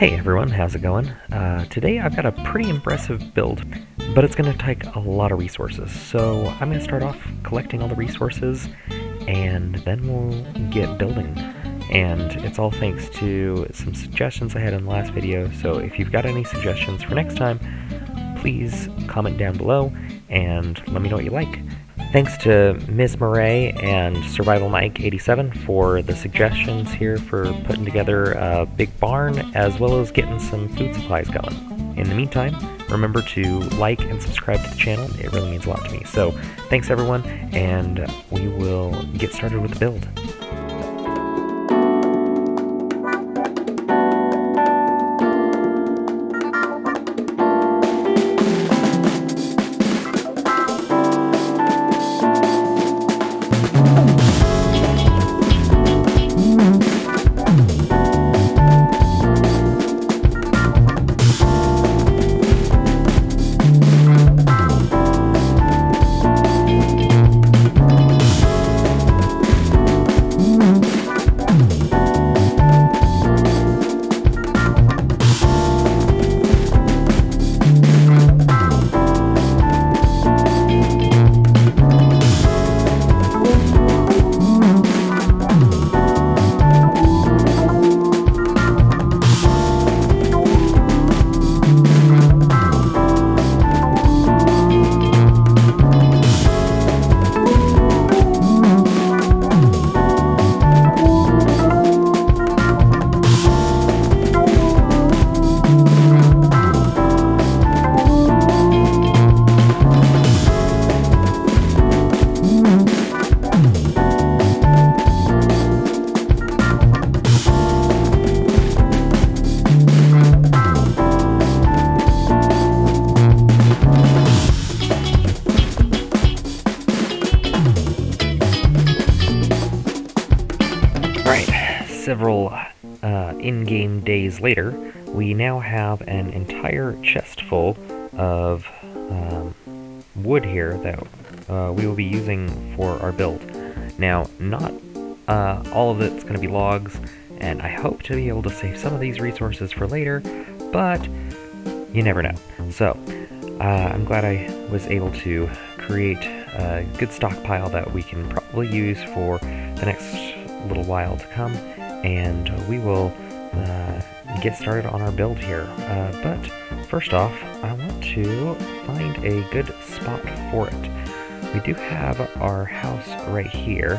Hey everyone, how's it going? Today I've got a pretty impressive build, but it's going to take a lot of resources. So I'm going to start off collecting all the resources, and then we'll get building. And it's all thanks to some suggestions I had in the last video, so if you've got any suggestions for next time, please comment down below and let me know what you like. Thanks to Ms. Murray and Survival Mike 87 for the suggestions here for putting together a big barn as well as getting some food supplies going. In the meantime, remember to like and subscribe to the channel. It really means a lot to me. So thanks everyone, and we will get started with the build. Several in-game days later, we now have an entire chest full of wood here that we will be using for our build. Now, not all of it's going to be logs, and I hope to be able to save some of these resources for later, but you never know. So, I'm glad I was able to create a good stockpile that we can probably use for the next little while to come, and we will get started on our build here. But first off, I want to find a good spot for it. We do have our house right here,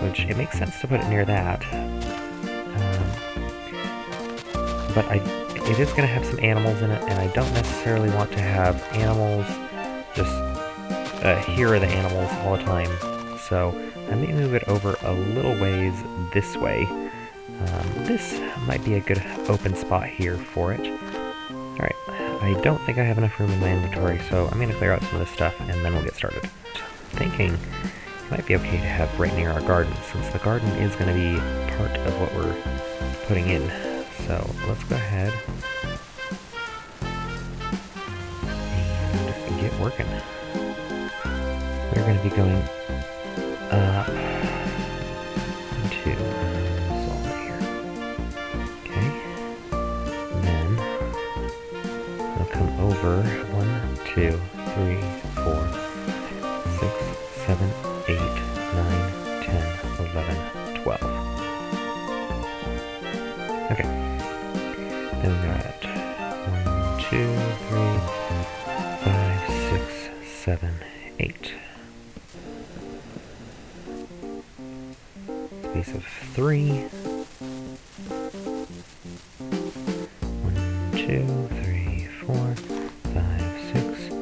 which it makes sense to put it near that. But it is going to have some animals in it, and I don't necessarily want to have animals just here are the animals all the time. So I may move it over a little ways this way. This might be a good open spot here for it. Alright, I don't think I have enough room in my inventory, so I'm going to clear out some of this stuff and then we'll get started. Thinking it might be okay to have right near our garden, since the garden is going to be part of what we're putting in. So let's go ahead and get working. We're going to be going up into over 1, 2, 3, 4, 6, 7, 8, 9, 10, 11, 12. Okay. Then we got 1, 2, 3, 5, 6, 7, 8. Space of 3. 1, 2, 3, 4. 5, 6,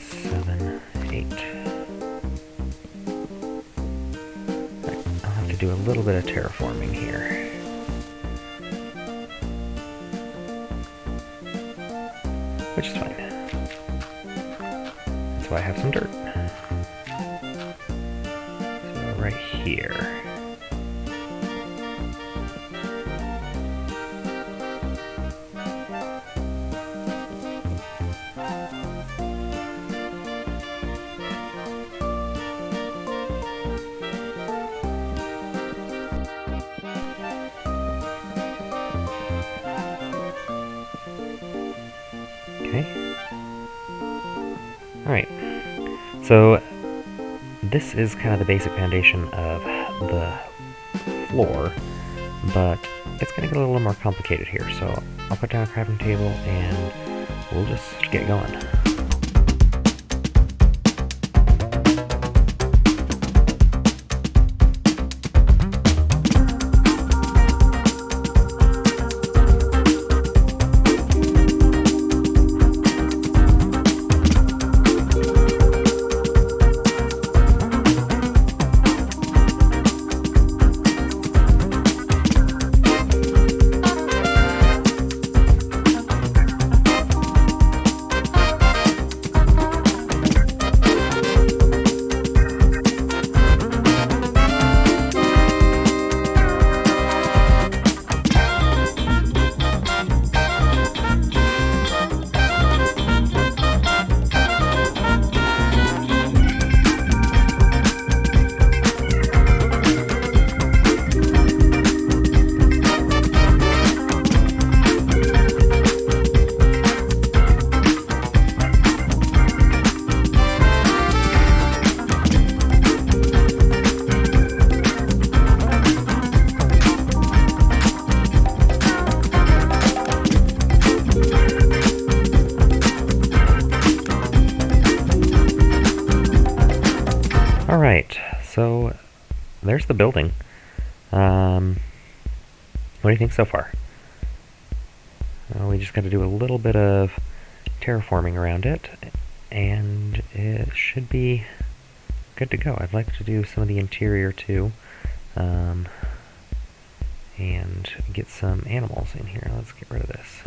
7, 8. Right, I'll have to do a little bit of terraforming here. Which is fine. That's why I have some dirt. So right here. Okay. Alright. So, this is kind of the basic foundation of the floor, but it's going to get a little more complicated here. So, I'll put down a crafting table and we'll just get going. Alright, so there's the building. What do you think so far? Well, we just got to do a little bit of terraforming around it, and it should be good to go. I'd like to do some of the interior too, and get some animals in here. Let's get rid of this.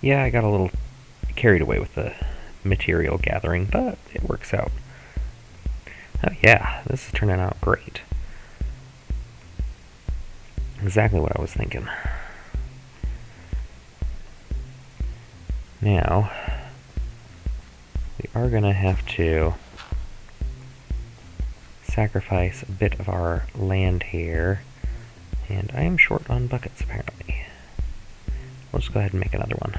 Yeah, I got a little carried away with the material gathering, but it works out. Oh yeah, this is turning out great. Exactly what I was thinking. Now, we are going to have to sacrifice a bit of our land here, and I am short on buckets apparently. We'll just go ahead and make another one.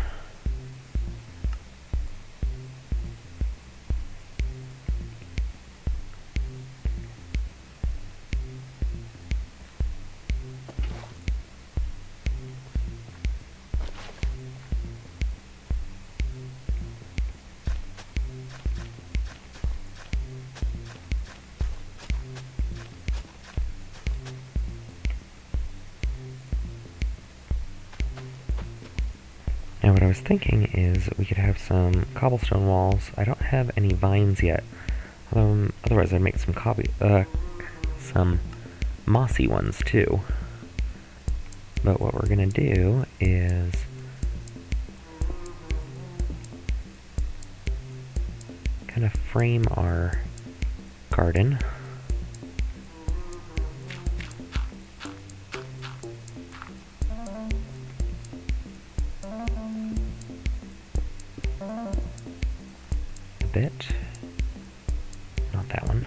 Now what I was thinking is we could have some cobblestone walls. I don't have any vines yet. Otherwise I'd make some mossy ones too. But what we're gonna do is kind of frame our garden. Bit. Not that one.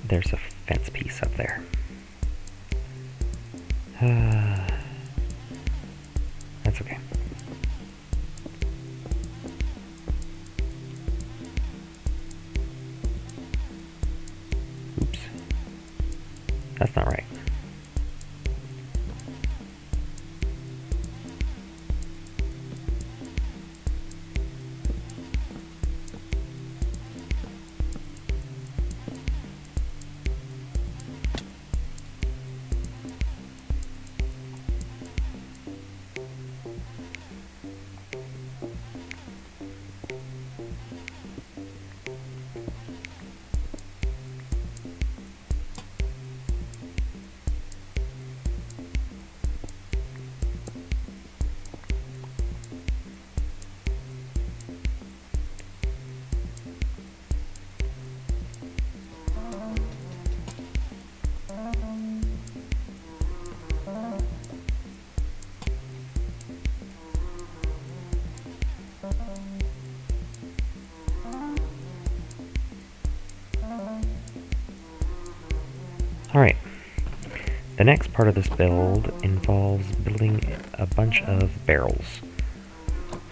There's a fence piece up there. That's okay. That's not right. Alright, the next part of this build involves building a bunch of barrels.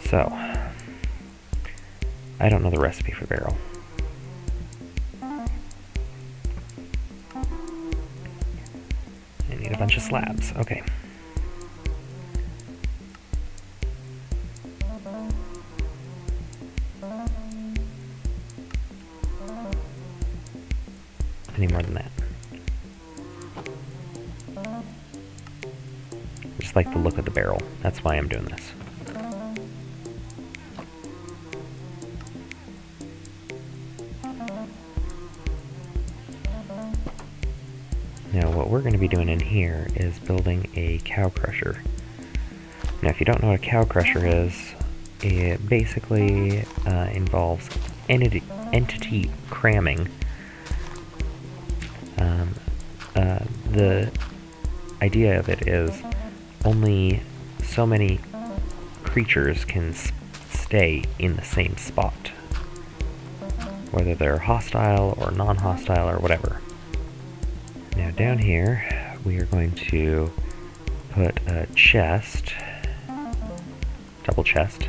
So, I don't know the recipe for barrel. I need a bunch of slabs, okay. I need more than that. I just like the look of the barrel. That's why I'm doing this. Now what we're going to be doing in here is building a cow crusher. Now if you don't know what a cow crusher is, it basically involves entity cramming. The idea of it is only so many creatures can stay in the same spot, whether they're hostile or non-hostile or whatever. Now down here we are going to put a chest, double chest.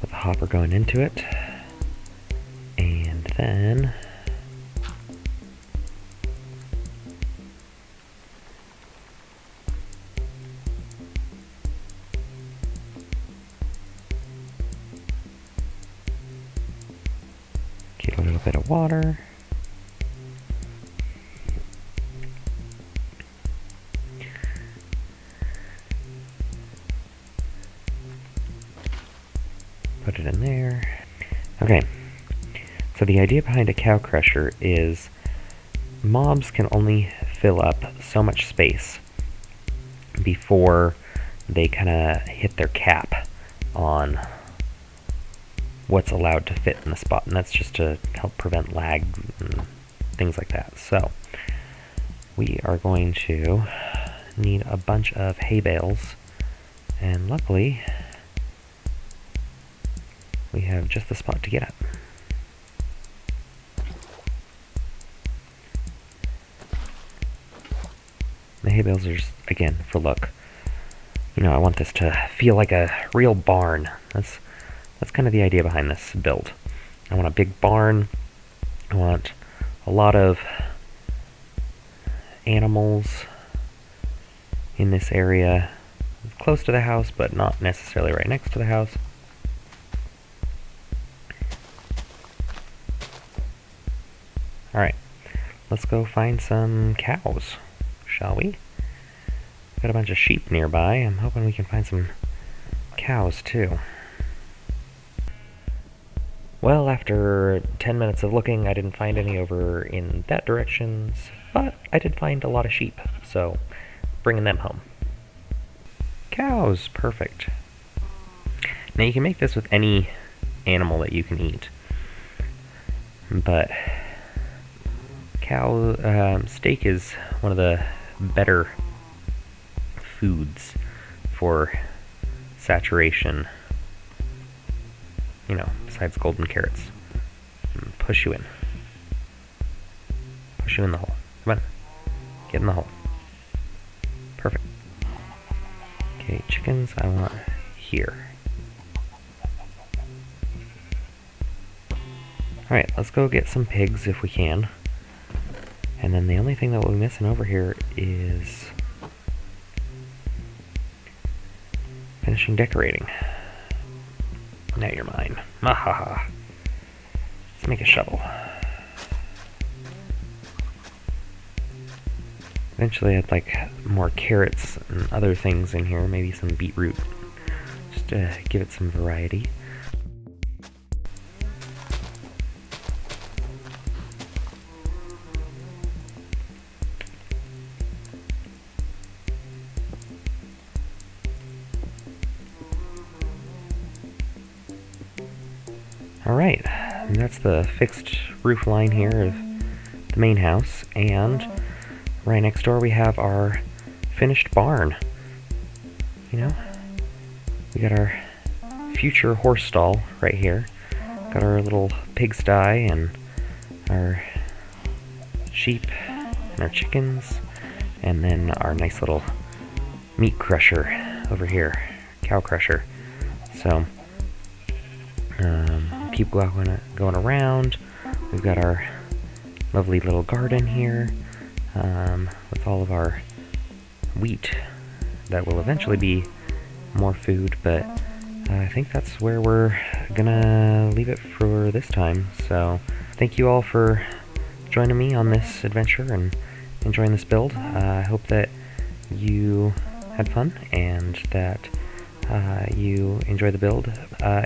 With a hopper going into it, and then get a little bit of water. Put it in there. Okay, so the idea behind a cow crusher is mobs can only fill up so much space before they kind of hit their cap on what's allowed to fit in the spot, and that's just to help prevent lag and things like that. So we are going to need a bunch of hay bales, and luckily we have just the spot to get at. The hay bales are just, again, for look. You know, I want this to feel like a real barn. That's kind of the idea behind this build. I want a big barn. I want a lot of animals in this area, close to the house, but not necessarily right next to the house. Alright, let's go find some cows, shall we? Got a bunch of sheep nearby. I'm hoping we can find some cows too. Well, after 10 minutes of looking, I didn't find any over in that direction, but I did find a lot of sheep, so bringing them home. Cows, perfect. Now you can make this with any animal that you can eat, but steak is one of the better foods for saturation, you know, besides golden carrots. Push you in. Push you in the hole. Come on. Get in the hole. Perfect. Okay, chickens I want here. Alright, let's go get some pigs if we can. And then the only thing that we'll be missing over here is finishing decorating. Now you're mine. Mahaha. Let's make a shovel. Eventually I'd like more carrots and other things in here, maybe some beetroot, just to give it some variety. Alright, and that's the fixed roof line here of the main house, and right next door we have our finished barn. You know, we got our future horse stall right here. Got our little pigsty and our sheep and our chickens, and then our nice little meat crusher over here, cow crusher. So, keep going around. We've got our lovely little garden here with all of our wheat that will eventually be more food, but I think that's where we're gonna leave it for this time. So thank you all for joining me on this adventure and enjoying this build. I hope that you had fun and that you enjoy the build.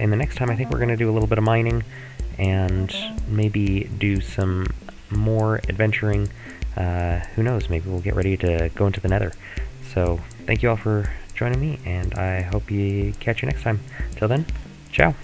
In the next time, I think we're going to do a little bit of mining and maybe do some more adventuring. Who knows, maybe we'll get ready to go into the nether. So thank you all for joining me, and I hope you catch you next time. Till then, ciao!